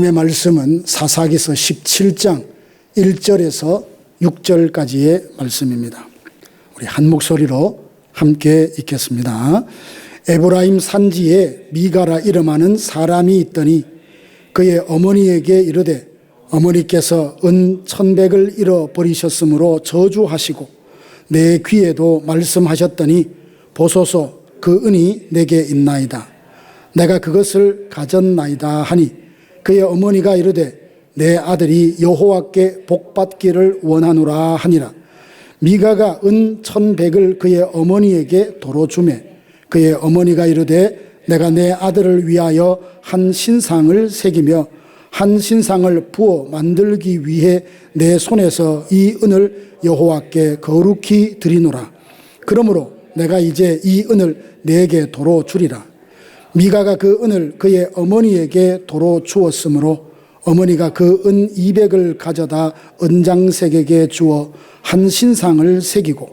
시간의 말씀은 사사기서 17장 1절에서 6절까지의 말씀입니다. 우리 한 목소리로 함께 읽겠습니다. 에브라임 산지에 미가라 이름하는 사람이 있더니 그의 어머니에게 이르되 어머니께서 은 1,100을 잃어버리셨으므로 저주하시고 내 귀에도 말씀하셨더니 보소서 그 은이 내게 있나이다. 내가 그것을 가졌나이다 하니 그의 어머니가 이르되 내 아들이 여호와께 복받기를 원하노라 하니라. 미가가 은 1,100을 그의 어머니에게 도로 주매 그의 어머니가 이르되 내가 내 아들을 위하여 한 신상을 새기며 한 신상을 부어 만들기 위해 내 손에서 이 은을 여호와께 거룩히 드리노라. 그러므로 내가 이제 이 은을 내게 도로 주리라. 미가가 그 은을 그의 어머니에게 도로 주었으므로 어머니가 그 은 200을 가져다 은장색에게 주어 한 신상을 새기고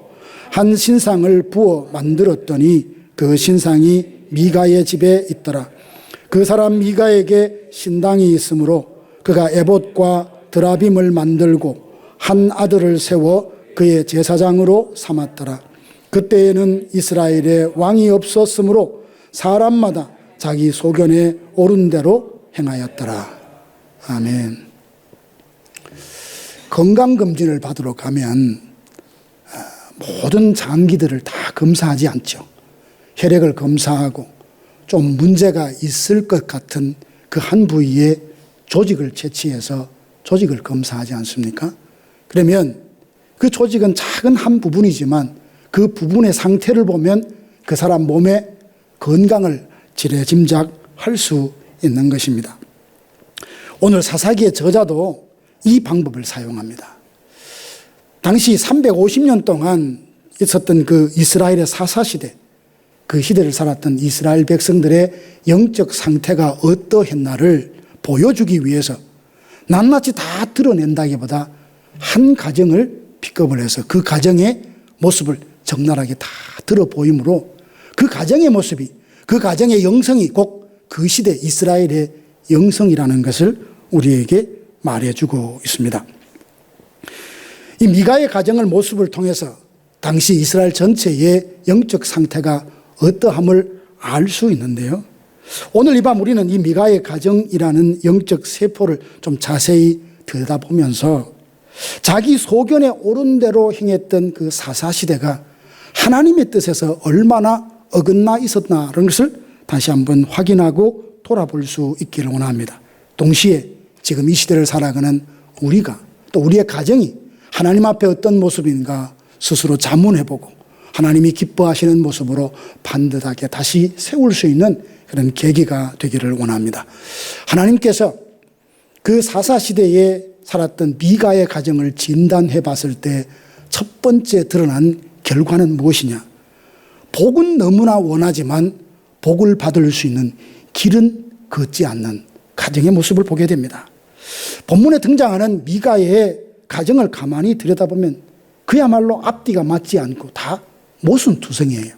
한 신상을 부어 만들었더니 그 신상이 미가의 집에 있더라. 그 사람 미가에게 신당이 있으므로 그가 에봇과 드라빔을 만들고 한 아들을 세워 그의 제사장으로 삼았더라. 그때에는 이스라엘에 왕이 없었으므로 사람마다 자기 소견에 옳은 대로 행하였더라. 아멘. 건강검진을 받으러 가면 모든 장기들을 다 검사하지 않죠. 혈액을 검사하고 좀 문제가 있을 것 같은 그 한 부위에 조직을 채취해서 조직을 검사하지 않습니까? 그러면 그 조직은 작은 한 부분이지만 그 부분의 상태를 보면 그 사람 몸의 건강을 지레짐작할 수 있는 것입니다. 오늘 사사기의 저자도 이 방법을 사용합니다. 당시 350년 동안 있었던 그 이스라엘의 사사시대, 그 시대를 살았던 이스라엘 백성들의 영적 상태가 어떠했나를 보여주기 위해서 낱낱이 다 드러낸다기보다 한 가정을 픽업을 해서 그 가정의 모습을 적나라하게 다 들어보이므로 그 가정의 모습이, 그 가정의 영성이 꼭 그 시대 이스라엘의 영성이라는 것을 우리에게 말해주고 있습니다. 이 미가의 가정을 모습을 통해서 당시 이스라엘 전체의 영적 상태가 어떠함을 알 수 있는데요. 오늘 이 밤 우리는 이 미가의 가정이라는 영적 세포를 좀 자세히 들여다보면서 자기 소견에 옳은 대로 행했던 그 사사시대가 하나님의 뜻에서 얼마나 어긋나 있었나라는 것을 다시 한번 확인하고 돌아볼 수 있기를 원합니다. 동시에 지금 이 시대를 살아가는 우리가 또 우리의 가정이 하나님 앞에 어떤 모습인가 스스로 자문해보고 하나님이 기뻐하시는 모습으로 반듯하게 다시 세울 수 있는 그런 계기가 되기를 원합니다. 하나님께서 그 사사시대에 살았던 미가의 가정을 진단해 봤을 때 첫 번째 드러난 결과는 무엇이냐? 복은 너무나 원하지만 복을 받을 수 있는 길은 걷지 않는 가정의 모습을 보게 됩니다. 본문에 등장하는 미가의 가정을 가만히 들여다보면 그야말로 앞뒤가 맞지 않고 다 모순투성이에요.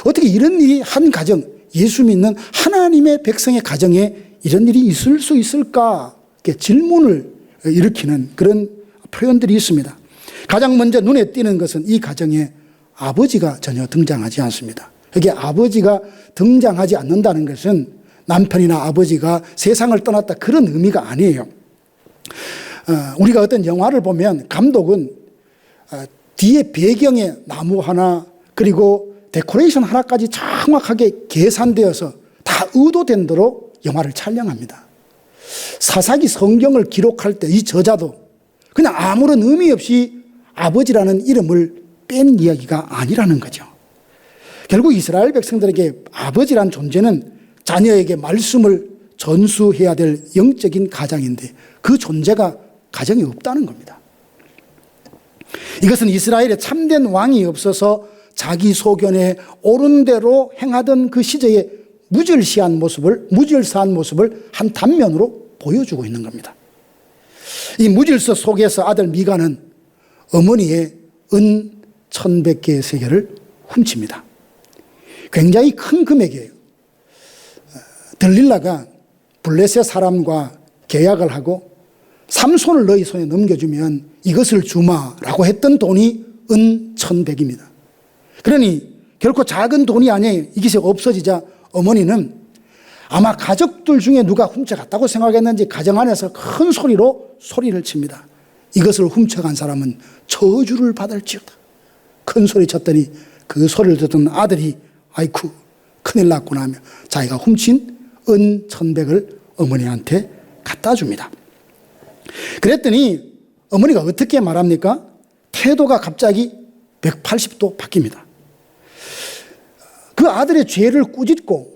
어떻게 이런 일이 한 가정, 예수 믿는 하나님의 백성의 가정에 이런 일이 있을 수 있을까? 이렇게 질문을 일으키는 그런 표현들이 있습니다. 가장 먼저 눈에 띄는 것은 이 가정에 아버지가 전혀 등장하지 않습니다. 여기 아버지가 등장하지 않는다는 것은 남편이나 아버지가 세상을 떠났다 그런 의미가 아니에요. 우리가 어떤 영화를 보면 감독은 뒤에 배경에 나무 하나 그리고 데코레이션 하나까지 정확하게 계산되어서 다 의도된 대로 영화를 촬영합니다. 사사기 성경을 기록할 때 이 저자도 그냥 아무런 의미 없이 아버지라는 이름을 뺀 이야기가 아니라는 거죠. 결국 이스라엘 백성들에게 아버지란 존재는 자녀에게 말씀을 전수해야 될 영적인 가장인데 그 존재가 가정에 없다는 겁니다. 이것은 이스라엘에 참된 왕이 없어서 자기 소견에 옳은 대로 행하던 그 시대의 무절사한 모습을 한 단면으로 보여주고 있는 겁니다. 이 무질서 속에서 아들 미가는 어머니의 은 1,100개의 세계를 훔칩니다. 굉장히 큰 금액이에요. 들릴라가 블레셋 사람과 계약을 하고 삼손을 너희 손에 넘겨주면 이것을 주마라고 했던 돈이 은 1,100입니다. 그러니 결코 작은 돈이 아니에요. 이것이 없어지자 어머니는 아마 가족들 중에 누가 훔쳐갔다고 생각했는지 가정 안에서 큰 소리로 소리를 칩니다. 이것을 훔쳐간 사람은 저주를 받을지어다. 큰 소리 쳤더니 그 소리를 듣던 아들이 아이쿠 큰일 났구나 하며 자기가 훔친 은 1,100을 어머니한테 갖다 줍니다. 그랬더니 어머니가 어떻게 말합니까? 태도가 갑자기 180도 바뀝니다. 그 아들의 죄를 꾸짖고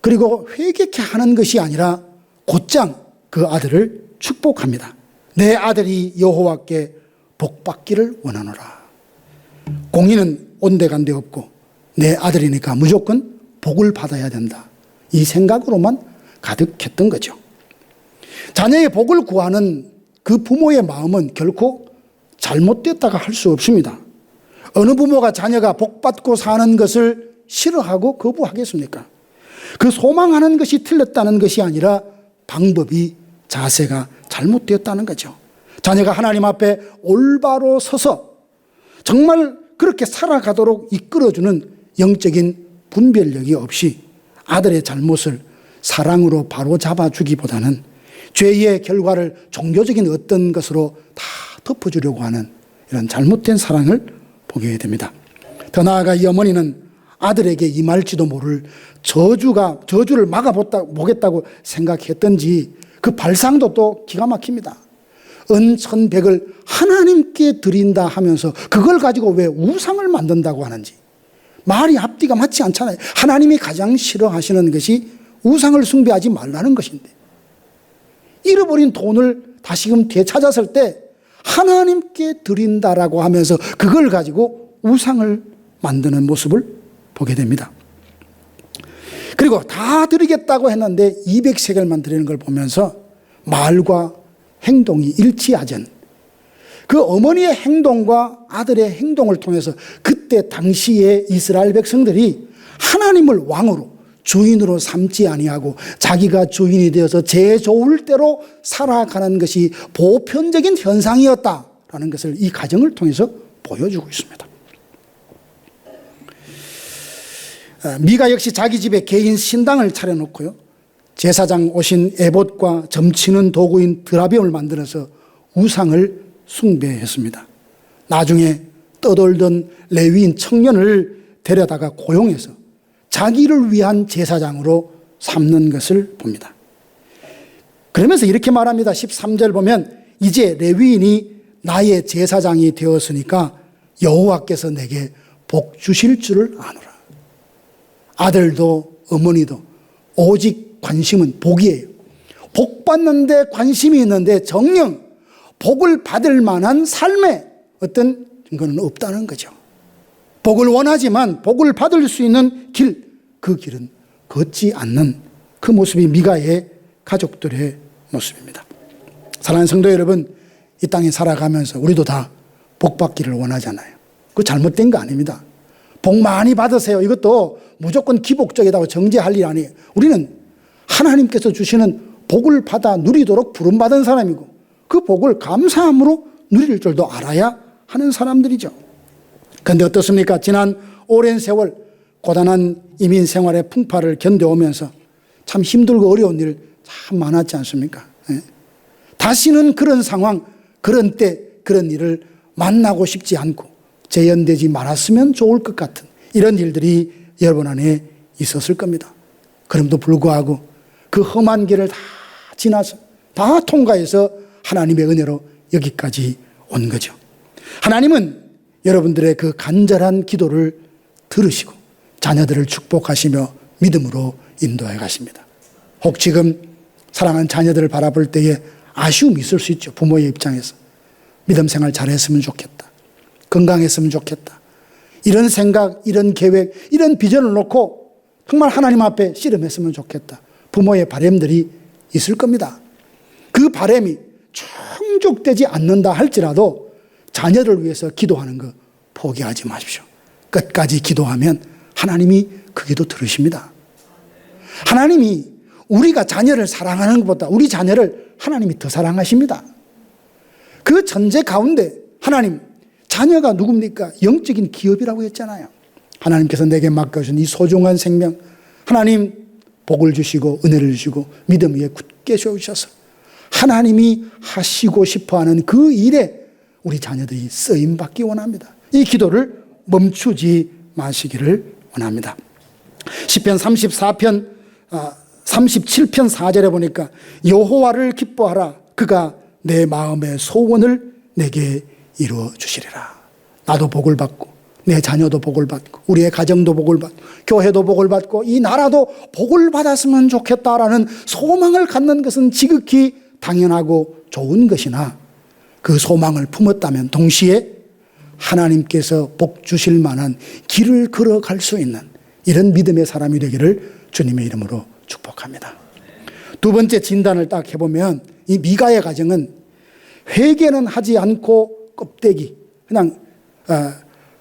그리고 회개케 하는 것이 아니라 곧장 그 아들을 축복합니다. 내 아들이 여호와께 복받기를 원하노라. 공의는 온데간데 없고 내 아들이니까 무조건 복을 받아야 된다. 이 생각으로만 가득했던 거죠. 자녀의 복을 구하는 그 부모의 마음은 결코 잘못됐다가 할 수 없습니다. 어느 부모가 자녀가 복받고 사는 것을 싫어하고 거부하겠습니까? 그 소망하는 것이 틀렸다는 것이 아니라 방법이, 자세가 잘못되었다는 거죠. 자녀가 하나님 앞에 올바로 서서 정말 그렇게 살아가도록 이끌어주는 영적인 분별력이 없이 아들의 잘못을 사랑으로 바로 잡아주기보다는 죄의 결과를 종교적인 어떤 것으로 다 덮어주려고 하는 이런 잘못된 사랑을 보게 됩니다. 더 나아가 이 어머니는 아들에게 임할지도 모를 저주를 막아보겠다고 생각했던지 그 발상도 또 기가 막힙니다. 은 1,100을 하나님께 드린다 하면서 그걸 가지고 왜 우상을 만든다고 하는지 말이 앞뒤가 맞지 않잖아요. 하나님이 가장 싫어하시는 것이 우상을 숭배하지 말라는 것인데 잃어버린 돈을 다시금 되찾았을 때 하나님께 드린다라고 하면서 그걸 가지고 우상을 만드는 모습을 보게 됩니다. 그리고 다 드리겠다고 했는데 200세겔만 드리는 걸 보면서 말과 행동이 일치하전 그 어머니의 행동과 아들의 행동을 통해서 그때 당시에 이스라엘 백성들이 하나님을 왕으로 주인으로 삼지 아니하고 자기가 주인이 되어서 제 좋을 대로 살아가는 것이 보편적인 현상이었다라는 것을 이 가정을 통해서 보여주고 있습니다. 미가 역시 자기 집에 개인 신당을 차려놓고요. 제사장 오신 에봇과 점치는 도구인 드라빔을 만들어서 우상을 숭배했습니다. 나중에 떠돌던 레위인 청년을 데려다가 고용해서 자기를 위한 제사장으로 삼는 것을 봅니다. 그러면서 이렇게 말합니다. 13절 보면 이제 레위인이 나의 제사장이 되었으니까 여호와께서 내게 복 주실 줄을 아노라. 아들도 어머니도 오직 관심은 복이에요. 복 받는데 관심이 있는데 정녕 복을 받을 만한 삶의 어떤 증거는 없다는 거죠. 복을 원하지만 복을 받을 수 있는 길, 그 길은 걷지 않는 그 모습이 미가의 가족들의 모습입니다. 사랑하는 성도 여러분, 이 땅에 살아가면서 우리도 다 복 받기를 원하잖아요. 그거 잘못된 거 아닙니다. 복 많이 받으세요. 이것도 무조건 기복적이라고 정죄할 일 아니에요. 우리는 하나님께서 주시는 복을 받아 누리도록 부름받은 사람이고 그 복을 감사함으로 누릴 줄도 알아야 하는 사람들이죠. 그런데 어떻습니까? 지난 오랜 세월 고단한 이민 생활의 풍파를 견뎌오면서 참 힘들고 어려운 일 참 많았지 않습니까? 다시는 그런 상황, 그런 때, 그런 일을 만나고 싶지 않고 재현되지 말았으면 좋을 것 같은 이런 일들이 여러분 안에 있었을 겁니다. 그럼에도 불구하고 그 험한 길을 다 지나서 다 통과해서 하나님의 은혜로 여기까지 온 거죠. 하나님은 여러분들의 그 간절한 기도를 들으시고 자녀들을 축복하시며 믿음으로 인도해 가십니다. 혹 지금 사랑하는 자녀들을 바라볼 때에 아쉬움이 있을 수 있죠. 부모의 입장에서. 믿음 생활 잘했으면 좋겠다. 건강했으면 좋겠다. 이런 생각, 이런 계획, 이런 비전을 놓고 정말 하나님 앞에 씨름했으면 좋겠다. 부모의 바람들이 있을 겁니다. 그 바람이 충족되지 않는다 할지라도 자녀를 위해서 기도하는 거 포기하지 마십시오. 끝까지 기도하면 하나님이 그 기도 들으십니다. 하나님이 우리가 자녀를 사랑하는 것보다 우리 자녀를 하나님이 더 사랑하십니다. 그 전제 가운데 하나님, 자녀가 누굽니까? 영적인 기업이라고 했잖아요. 하나님께서 내게 맡겨주신 이 소중한 생명, 하나님 복을 주시고 은혜를 주시고 믿음 위에 굳게 세우셔서 하나님이 하시고 싶어하는 그 일에 우리 자녀들이 쓰임받기 원합니다. 이 기도를 멈추지 마시기를 원합니다. 시편 34편 37편 4절에 보니까 여호와를 기뻐하라. 그가 내 마음의 소원을 내게 이루어 주시리라. 나도 복을 받고 내 자녀도 복을 받고 우리의 가정도 복을 받고 교회도 복을 받고 이 나라도 복을 받았으면 좋겠다라는 소망을 갖는 것은 지극히 당연하고 좋은 것이나 그 소망을 품었다면 동시에 하나님께서 복 주실 만한 길을 걸어갈 수 있는 이런 믿음의 사람이 되기를 주님의 이름으로 축복합니다. 두 번째 진단을 딱 해보면 이 미가의 가정은 회개는 하지 않고 껍데기 그냥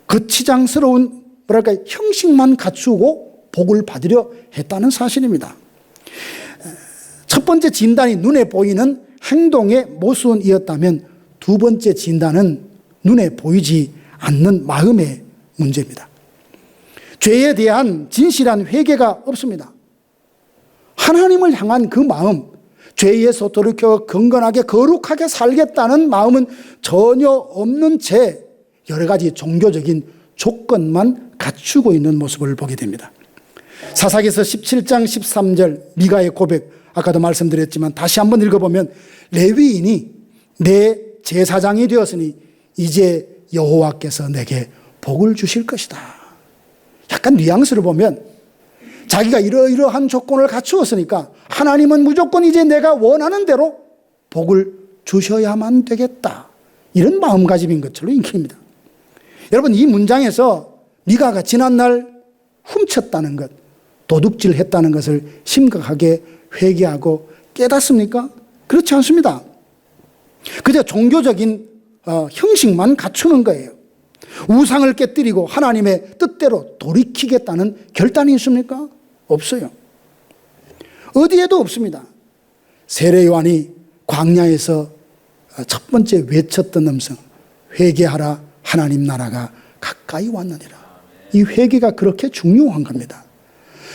거치장스러운 뭐랄까 형식만 갖추고 복을 받으려 했다는 사실입니다. 첫 번째 진단이 눈에 보이는 행동의 모순이었다면 두 번째 진단은 눈에 보이지 않는 마음의 문제입니다. 죄에 대한 진실한 회개가 없습니다. 하나님을 향한 그 마음, 죄에서 돌이켜 경건하게 거룩하게 살겠다는 마음은 전혀 없는 채 여러 가지 종교적인 조건만 갖추고 있는 모습을 보게 됩니다. 사사기서 17장 13절 미가의 고백, 아까도 말씀드렸지만 다시 한번 읽어보면 레위인이 내 제사장이 되었으니 이제 여호와께서 내게 복을 주실 것이다. 약간 뉘앙스를 보면 자기가 이러이러한 조건을 갖추었으니까 하나님은 무조건 이제 내가 원하는 대로 복을 주셔야만 되겠다. 이런 마음가짐인 것처럼 읽힙니다. 여러분, 이 문장에서 미가가 지난날 훔쳤다는 것, 도둑질했다는 것을 심각하게 회개하고 깨닫습니까? 그렇지 않습니다. 그저 종교적인 형식만 갖추는 거예요. 우상을 깨뜨리고 하나님의 뜻대로 돌이키겠다는 결단이 있습니까? 없어요. 어디에도 없습니다. 세례 요한이 광야에서 첫 번째 외쳤던 음성, 회개하라 하나님 나라가 가까이 왔느니라. 이 회개가 그렇게 중요한 겁니다.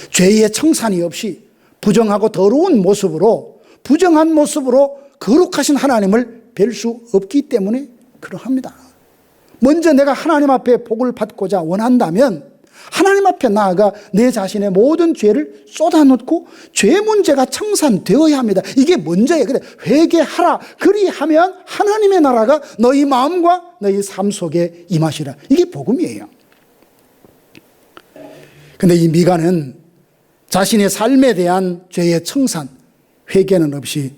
죄의 청산이 없이 부정하고 더러운 모습으로, 부정한 모습으로 거룩하신 하나님을 뵐 수 없기 때문에 그러합니다. 먼저 내가 하나님 앞에 복을 받고자 원한다면 하나님 앞에 나아가 내 자신의 모든 죄를 쏟아놓고 죄 문제가 청산되어야 합니다. 이게 먼저예요. 그래, 회개하라. 그리하면 하나님의 나라가 너희 마음과 너희 삶 속에 임하시라. 이게 복음이에요. 근데 이 미가는 자신의 삶에 대한 죄의 청산, 회개는 없이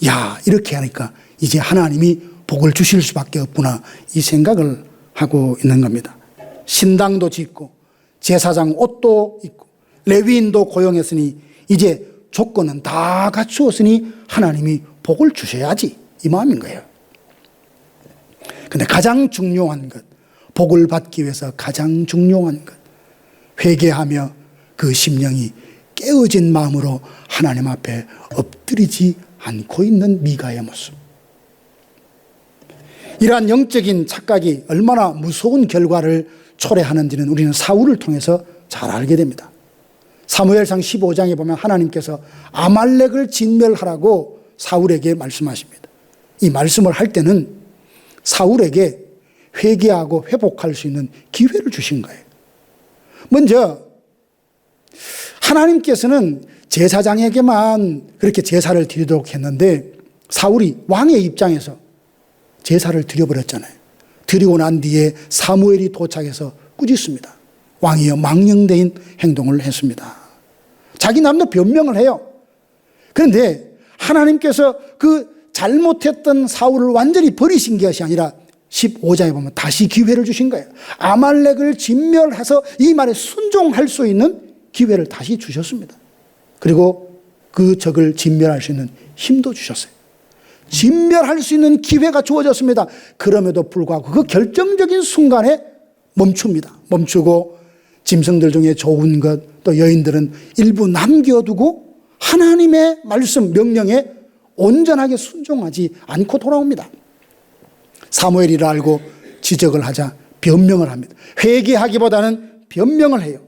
야, 이렇게 하니까 이제 하나님이 복을 주실 수밖에 없구나, 이 생각을 하고 있는 겁니다. 신당도 짓고 제사장 옷도 입고 레위인도 고용했으니 이제 조건은 다 갖추었으니 하나님이 복을 주셔야지, 이 마음인 거예요. 근데 가장 중요한 것, 복을 받기 위해서 가장 중요한 것, 회개하며 그 심령이 깨어진 마음으로 하나님 앞에 엎드리지 않고 있는 미가의 모습. 이러한 영적인 착각이 얼마나 무서운 결과를 초래하는지는 우리는 사울을 통해서 잘 알게 됩니다. 사무엘상 15장에 보면 하나님께서 아말렉을 진멸하라고 사울에게 말씀하십니다. 이 말씀을 할 때는 사울에게 회개하고 회복할 수 있는 기회를 주신 거예요. 먼저 하나님께서는 제사장에게만 그렇게 제사를 드리도록 했는데 사울이 왕의 입장에서 제사를 드려버렸잖아요. 드리고 난 뒤에 사무엘이 도착해서 꾸짖습니다. 왕이여, 망령된 행동을 했습니다. 자기 남도 변명을 해요. 그런데 하나님께서 그 잘못했던 사울을 완전히 버리신 것이 아니라 15장에 보면 다시 기회를 주신 거예요. 아말렉을 진멸해서 이 말에 순종할 수 있는 기회를 다시 주셨습니다. 그리고 그 적을 진멸할 수 있는 힘도 주셨어요. 진멸할 수 있는 기회가 주어졌습니다. 그럼에도 불구하고 그 결정적인 순간에 멈춥니다. 멈추고 짐승들 중에 좋은 것, 또 여인들은 일부 남겨두고 하나님의 말씀, 명령에 온전하게 순종하지 않고 돌아옵니다. 사무엘이 이를 알고 지적을 하자 변명을 합니다. 회개하기보다는 변명을 해요.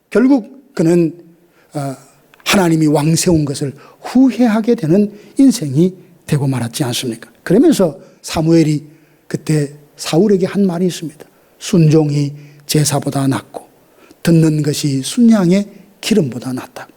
결국 그는 하나님이 왕 세운 것을 후회하게 되는 인생이 되고 말았지 않습니까? 그러면서 사무엘이 그때 사울에게 한 말이 있습니다. 순종이 제사보다 낫고 듣는 것이 순양의 기름보다 낫다.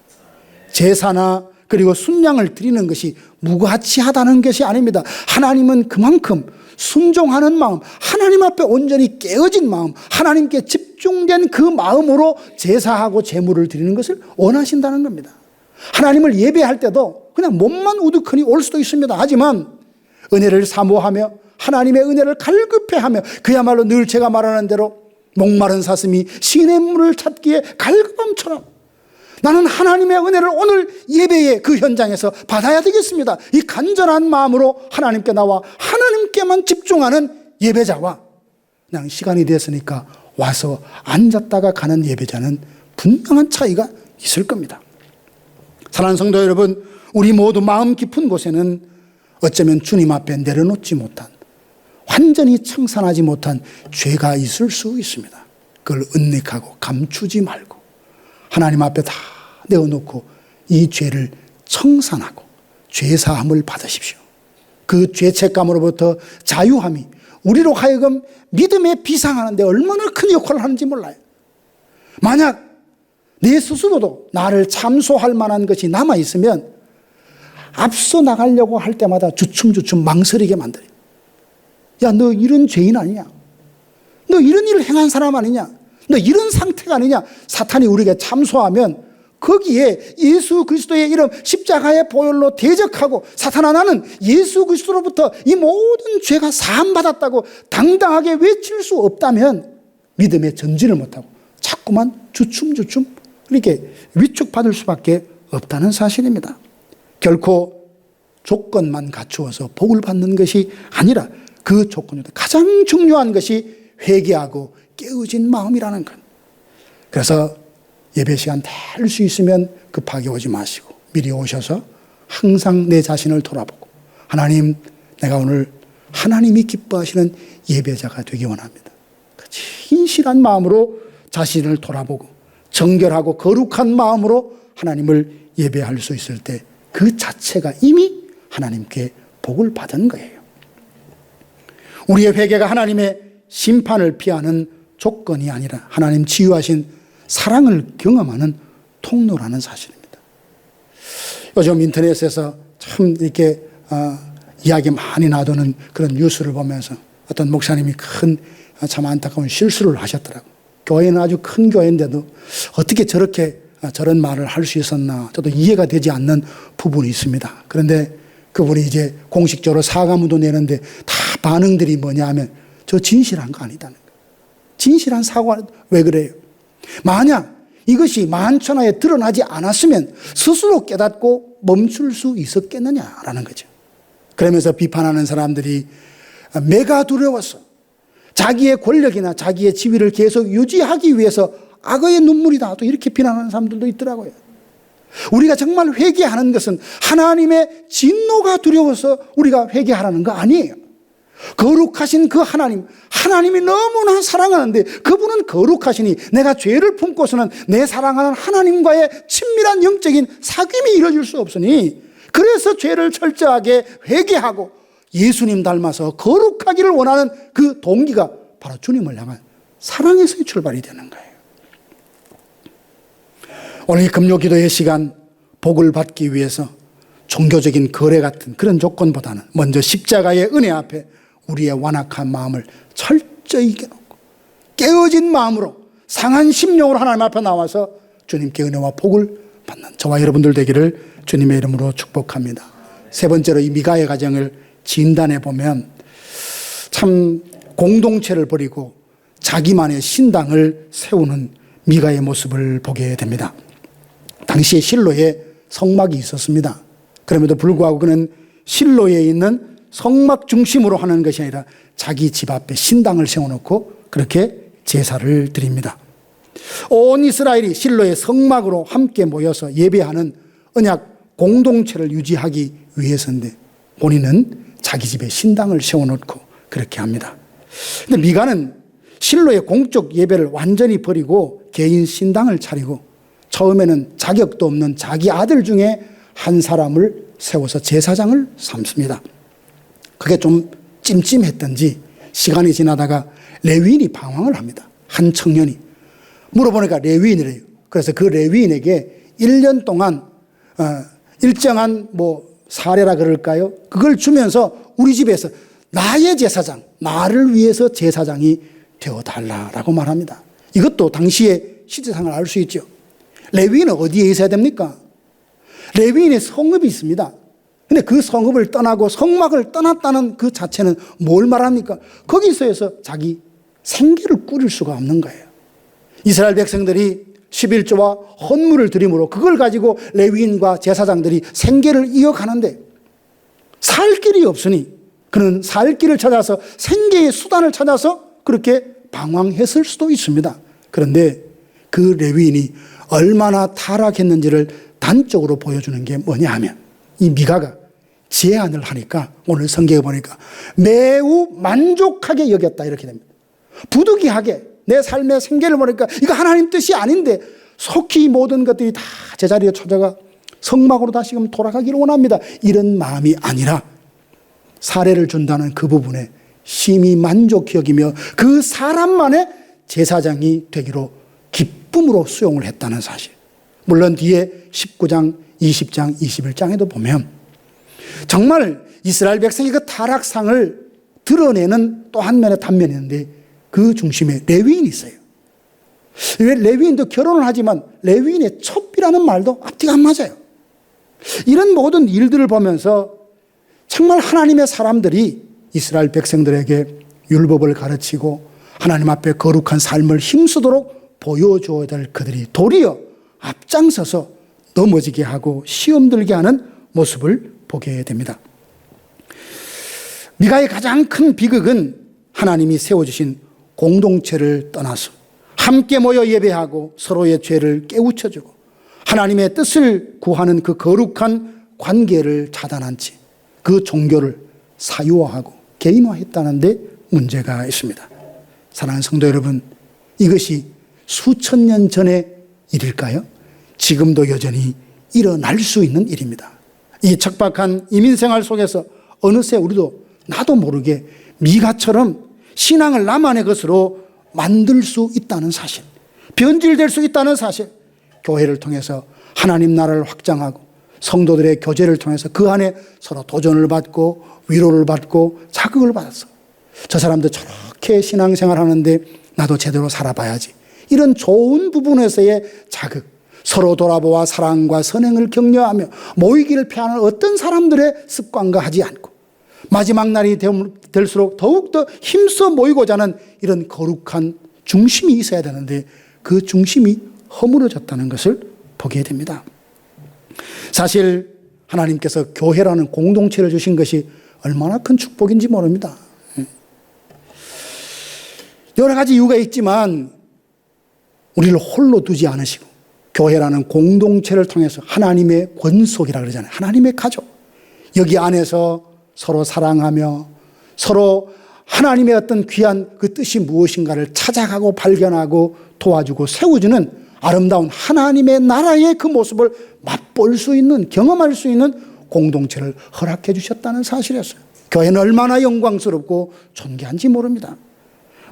제사나 그리고 순양을 드리는 것이 무가치하다는 것이 아닙니다. 하나님은 그만큼 순종하는 마음, 하나님 앞에 온전히 깨어진 마음, 하나님께 집중된 그 마음으로 제사하고 제물을 드리는 것을 원하신다는 겁니다. 하나님을 예배할 때도 그냥 몸만 우두커니 올 수도 있습니다. 하지만 은혜를 사모하며 하나님의 은혜를 갈급해하며 그야말로 늘 제가 말하는 대로 목마른 사슴이 시내 물을 찾기에 갈급함처럼 나는 하나님의 은혜를 오늘 예배의 그 현장에서 받아야 되겠습니다. 이 간절한 마음으로 하나님께 나와 하나님께만 집중하는 예배자와 그냥 시간이 됐으니까 와서 앉았다가 가는 예배자는 분명한 차이가 있을 겁니다. 사랑하는 성도 여러분, 우리 모두 마음 깊은 곳에는 어쩌면 주님 앞에 내려놓지 못한, 완전히 청산하지 못한 죄가 있을 수 있습니다. 그걸 은닉하고 감추지 말고 하나님 앞에 다 내어놓고 이 죄를 청산하고 죄사함을 받으십시오. 그 죄책감으로부터 자유함이 우리로 하여금 믿음에 비상하는데 얼마나 큰 역할을 하는지 몰라요. 만약 내 스스로도 나를 참소할 만한 것이 남아있으면 앞서 나가려고 할 때마다 주춤주춤 망설이게 만들어요. 야, 너 이런 죄인 아니냐? 너 이런 일을 행한 사람 아니냐? 너 이런 상태가 아니냐? 사탄이 우리에게 참소하면 거기에 예수 그리스도의 이름 십자가의 보혈로 대적하고 사탄아 나는 예수 그리스도로부터 이 모든 죄가 사함받았다고 당당하게 외칠 수 없다면 믿음에 전진을 못하고 자꾸만 주춤주춤 이렇게 위축받을 수밖에 없다는 사실입니다. 결코 조건만 갖추어서 복을 받는 것이 아니라 그 조건보다 가장 중요한 것이 회개하고 깨어진 마음이라는 것. 그래서 예배 시간 될 수 있으면 급하게 오지 마시고 미리 오셔서 항상 내 자신을 돌아보고 하나님, 내가 오늘 하나님이 기뻐하시는 예배자가 되기 원합니다. 진실한 마음으로 자신을 돌아보고 정결하고 거룩한 마음으로 하나님을 예배할 수 있을 때 그 자체가 이미 하나님께 복을 받은 거예요. 우리의 회개가 하나님의 심판을 피하는 조건이 아니라 하나님 치유하신 사랑을 경험하는 통로라는 사실입니다. 요즘 인터넷에서 참 이렇게 이야기 많이 놔두는 그런 뉴스를 보면서 어떤 목사님이 큰 참 안타까운 실수를 하셨더라고요. 교회는 아주 큰 교회인데도 어떻게 저런 말을 할 수 있었나 저도 이해가 되지 않는 부분이 있습니다. 그런데 그분이 이제 공식적으로 사과문도 내는데 다 반응들이 뭐냐 하면 저 진실한 거 아니다는 거예요. 진실한 사과 왜 그래요? 만약 이것이 만천하에 드러나지 않았으면 스스로 깨닫고 멈출 수 있었겠느냐라는 거죠. 그러면서 비판하는 사람들이 매가 두려워서 자기의 권력이나 자기의 지위를 계속 유지하기 위해서 악어의 눈물이다 또 이렇게 비난하는 사람들도 있더라고요. 우리가 정말 회개하는 것은 하나님의 진노가 두려워서 우리가 회개하라는 거 아니에요. 거룩하신 그 하나님이 너무나 사랑하는데 그분은 거룩하시니 내가 죄를 품고서는 내 사랑하는 하나님과의 친밀한 영적인 사귐이 이루어질 수 없으니 그래서 죄를 철저하게 회개하고 예수님 닮아서 거룩하기를 원하는 그 동기가 바로 주님을 향한 사랑에서의 출발이 되는 거예요. 오늘 이 금요 기도의 시간 복을 받기 위해서 종교적인 거래 같은 그런 조건보다는 먼저 십자가의 은혜 앞에 우리의 완악한 마음을 철저히 깨놓고 깨어진 마음으로 상한 심령으로 하나님 앞에 나와서 주님께 은혜와 복을 받는 저와 여러분들 되기를 주님의 이름으로 축복합니다. 세 번째로 이 미가의 가정을 진단해 보면 참 공동체를 버리고 자기만의 신당을 세우는 미가의 모습을 보게 됩니다. 당시에 실로에 성막이 있었습니다. 그럼에도 불구하고 그는 실로에 있는 성막 중심으로 하는 것이 아니라 자기 집 앞에 신당을 세워놓고 그렇게 제사를 드립니다. 온 이스라엘이 실로의 성막으로 함께 모여서 예배하는 언약 공동체를 유지하기 위해서인데 본인은 자기 집에 신당을 세워놓고 그렇게 합니다. 근데 미가는 실로의 공적 예배를 완전히 버리고 개인 신당을 차리고 처음에는 자격도 없는 자기 아들 중에 한 사람을 세워서 제사장을 삼습니다. 그게 좀 찜찜했던지 시간이 지나다가 레위인이 방황을 합니다. 한 청년이. 물어보니까 레위인이래요. 그래서 그 레위인에게 1년 동안 일정한 사례라 그럴까요? 그걸 주면서 우리 집에서 나의 제사장, 나를 위해서 제사장이 되어달라라고 말합니다. 이것도 당시의 시대상을 알 수 있죠. 레위인은 어디에 있어야 됩니까? 레위인의 성읍이 있습니다. 근데 그 성읍을 떠나고 성막을 떠났다는 그 자체는 뭘 말합니까? 거기서 자기 생계를 꾸릴 수가 없는 거예요. 이스라엘 백성들이 11조와 헌물을 드림으로 그걸 가지고 레위인과 제사장들이 생계를 이어가는데 살 길이 없으니 그는 살 길을 찾아서 생계의 수단을 찾아서 그렇게 방황했을 수도 있습니다. 그런데 그 레위인이 얼마나 타락했는지를 단적으로 보여주는 게 뭐냐 하면 이 미가가 제안을 하니까 오늘 성경에 보니까 매우 만족하게 여겼다 이렇게 됩니다. 부득이하게 내 삶의 생계를 보니까 이거 하나님 뜻이 아닌데 속히 모든 것들이 다 제자리에 찾아가 성막으로 다시금 돌아가기를 원합니다. 이런 마음이 아니라 사례를 준다는 그 부분에 심히 만족히 여기며 그 사람만의 제사장이 되기로 기쁨으로 수용을 했다는 사실. 물론 뒤에 19장, 20장, 21장에도 보면 정말 이스라엘 백성의 그 타락상을 드러내는 또 한 면의 단면이 있는데 그 중심에 레위인이 있어요. 왜 레위인도 결혼을 하지만 레위인의 첩이라는 말도 앞뒤가 안 맞아요. 이런 모든 일들을 보면서 정말 하나님의 사람들이 이스라엘 백성들에게 율법을 가르치고 하나님 앞에 거룩한 삶을 힘쓰도록 보여줘야 될 그들이 도리어 앞장서서 넘어지게 하고 시험 들게 하는 모습을 보게 됩니다. 미가의 가장 큰 비극은 하나님이 세워주신 공동체를 떠나서 함께 모여 예배하고 서로의 죄를 깨우쳐주고 하나님의 뜻을 구하는 그 거룩한 관계를 차단한 채 그 종교를 사유화하고 개인화했다는 데 문제가 있습니다. 사랑하는 성도 여러분, 이것이 수천 년 전의 일일까요? 지금도 여전히 일어날 수 있는 일입니다. 이 척박한 이민생활 속에서 어느새 우리도 나도 모르게 미가처럼 신앙을 나만의 것으로 만들 수 있다는 사실, 변질될 수 있다는 사실, 교회를 통해서 하나님 나라를 확장하고 성도들의 교제를 통해서 그 안에 서로 도전을 받고 위로를 받고 자극을 받았어. 저 사람도 저렇게 신앙생활 하는데 나도 제대로 살아봐야지. 이런 좋은 부분에서의 자극, 서로 돌아보아 사랑과 선행을 격려하며 모이기를 피하는 어떤 사람들의 습관과 하지 않고 마지막 날이 될수록 더욱더 힘써 모이고자 하는 이런 거룩한 중심이 있어야 되는데 그 중심이 허물어졌다는 것을 보게 됩니다. 사실 하나님께서 교회라는 공동체를 주신 것이 얼마나 큰 축복인지 모릅니다. 여러 가지 이유가 있지만 우리를 홀로 두지 않으시고 교회라는 공동체를 통해서 하나님의 권속이라 그러잖아요. 하나님의 가족. 여기 안에서 서로 사랑하며 서로 하나님의 어떤 귀한 그 뜻이 무엇인가를 찾아가고 발견하고 도와주고 세워주는 아름다운 하나님의 나라의 그 모습을 맛볼 수 있는, 경험할 수 있는 공동체를 허락해 주셨다는 사실이었어요. 교회는 얼마나 영광스럽고 존귀한지 모릅니다.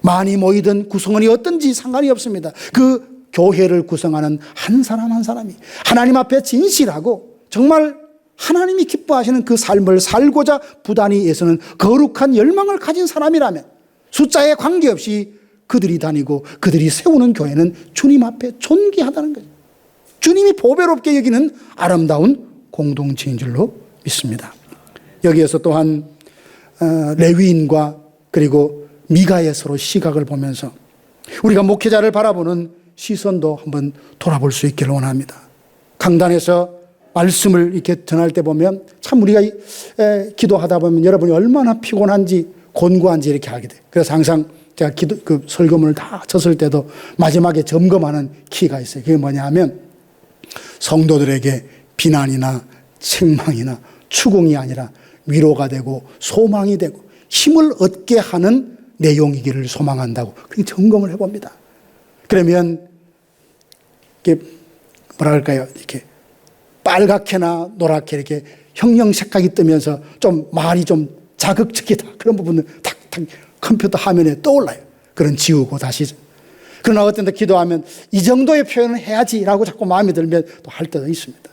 많이 모이든 구성원이 어떤지 상관이 없습니다. 그 교회를 구성하는 한 사람 한 사람이 하나님 앞에 진실하고 정말 하나님이 기뻐하시는 그 삶을 살고자 부단히 애쓰는 거룩한 열망을 가진 사람이라면 숫자에 관계없이 그들이 다니고 그들이 세우는 교회는 주님 앞에 존귀하다는 거죠. 주님이 보배롭게 여기는 아름다운 공동체인 줄로 믿습니다. 여기에서 또한 레위인과 그리고 미가의 서로 시각을 보면서 우리가 목회자를 바라보는 시선도 한번 돌아볼 수 있기를 원합니다. 강단에서 말씀을 이렇게 전할 때 보면 참 우리가 기도하다 보면 여러분이 얼마나 피곤한지 곤고한지 이렇게 알게 돼요. 그래서 항상 제가 그 설교문을 다 쳤을 때도 마지막에 점검하는 키가 있어요. 그게 뭐냐 하면 성도들에게 비난이나 책망이나 추궁이 아니라 위로가 되고 소망이 되고 힘을 얻게 하는 내용이기를 소망한다고 그렇게 점검을 해봅니다. 그러면 이게 뭐라 할까요? 이렇게 빨갛게나 노랗게 이렇게 형형색깔이 뜨면서 좀 말이 좀 자극적이다. 그런 부분은 탁탁 컴퓨터 화면에 떠올라요. 그런 지우고 다시. 그러나 어떤 데 기도하면 이 정도의 표현을 해야지라고 자꾸 마음에 들면 또 할 때도 있습니다.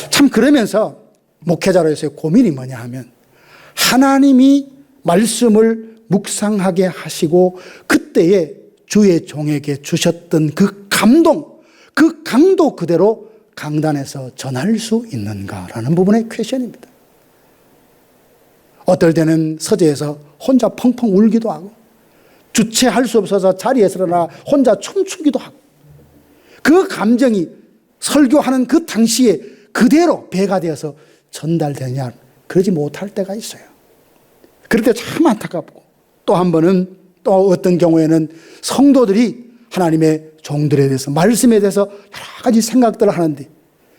참 그러면서 목회자로서의 고민이 뭐냐 하면 하나님이 말씀을 묵상하게 하시고 그때에 주의 종에게 주셨던 그 감동, 그 강도 그대로 강단에서 전할 수 있는가라는 부분의 퀘션입니다. 어떨 때는 서재에서 혼자 펑펑 울기도 하고 주체할 수 없어서 자리에서 일어나 혼자 춤추기도 하고 그 감정이 설교하는 그 당시에 그대로 배가 되어서 전달되냐 그러지 못할 때가 있어요. 그럴 때 참 안타깝고 또 한 번은 또 어떤 경우에는 성도들이 하나님의 종들에 대해서 말씀에 대해서 여러 가지 생각들을 하는데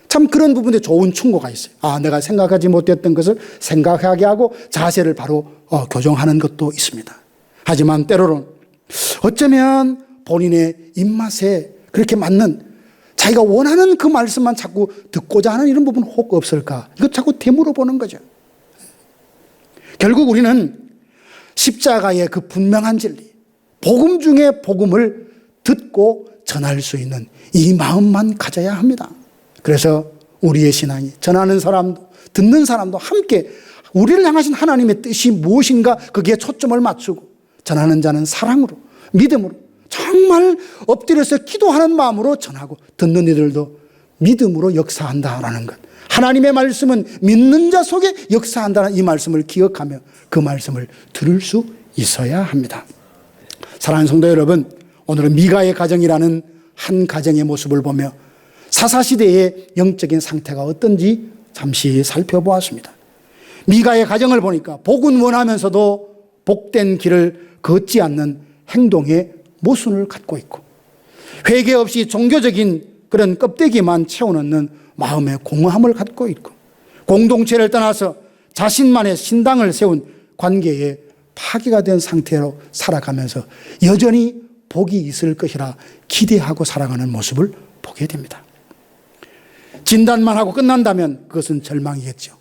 참 그런 부분에 좋은 충고가 있어요. 내가 생각하지 못했던 것을 생각하게 하고 자세를 바로 교정하는 것도 있습니다. 하지만 때로는 어쩌면 본인의 입맛에 그렇게 맞는 자기가 원하는 그 말씀만 자꾸 듣고자 하는 이런 부분은 혹 없을까? 이거 자꾸 되물어 보는 거죠. 결국 우리는 십자가의 그 분명한 진리, 복음 중에 복음을 듣고 전할 수 있는 이 마음만 가져야 합니다. 그래서 우리의 신앙이 전하는 사람도 듣는 사람도 함께 우리를 향하신 하나님의 뜻이 무엇인가 거기에 초점을 맞추고 전하는 자는 사랑으로 믿음으로 정말 엎드려서 기도하는 마음으로 전하고 듣는 이들도 믿음으로 역사한다라는 것. 하나님의 말씀은 믿는 자 속에 역사한다는 이 말씀을 기억하며 그 말씀을 들을 수 있어야 합니다. 사랑하는 성도 여러분, 오늘은 미가의 가정이라는 한 가정의 모습을 보며 사사시대의 영적인 상태가 어떤지 잠시 살펴보았습니다. 미가의 가정을 보니까 복은 원하면서도 복된 길을 걷지 않는 행동의 모순을 갖고 있고 회개 없이 종교적인 그런 껍데기만 채워넣는 마음의 공허함을 갖고 있고 공동체를 떠나서 자신만의 신당을 세운 관계에 파괴가 된 상태로 살아가면서 여전히 복이 있을 것이라 기대하고 살아가는 모습을 보게 됩니다. 진단만 하고 끝난다면 그것은 절망이겠죠.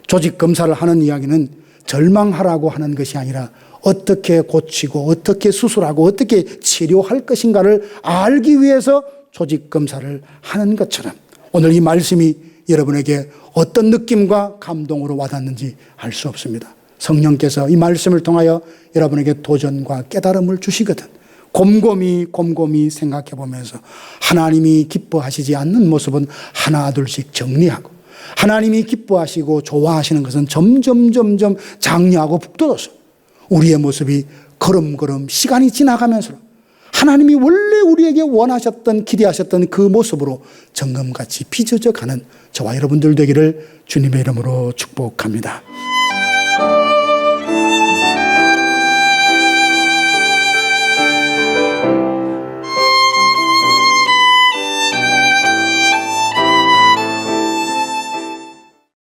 조직 검사를 하는 이야기는 절망하라고 하는 것이 아니라 어떻게 고치고 어떻게 수술하고 어떻게 치료할 것인가를 알기 위해서 조직 검사를 하는 것처럼 오늘 이 말씀이 여러분에게 어떤 느낌과 감동으로 와닿는지 알 수 없습니다. 성령께서 이 말씀을 통하여 여러분에게 도전과 깨달음을 주시거든 곰곰이 생각해 보면서 하나님이 기뻐하시지 않는 모습은 하나 둘씩 정리하고 하나님이 기뻐하시고 좋아하시는 것은 점점 장려하고 북돋아서 우리의 모습이 걸음걸음 시간이 지나가면서 하나님이 원래 우리에게 원하셨던 기대하셨던 그 모습으로 정금같이 빚어져 가는 저와 여러분들 되기를 주님의 이름으로 축복합니다.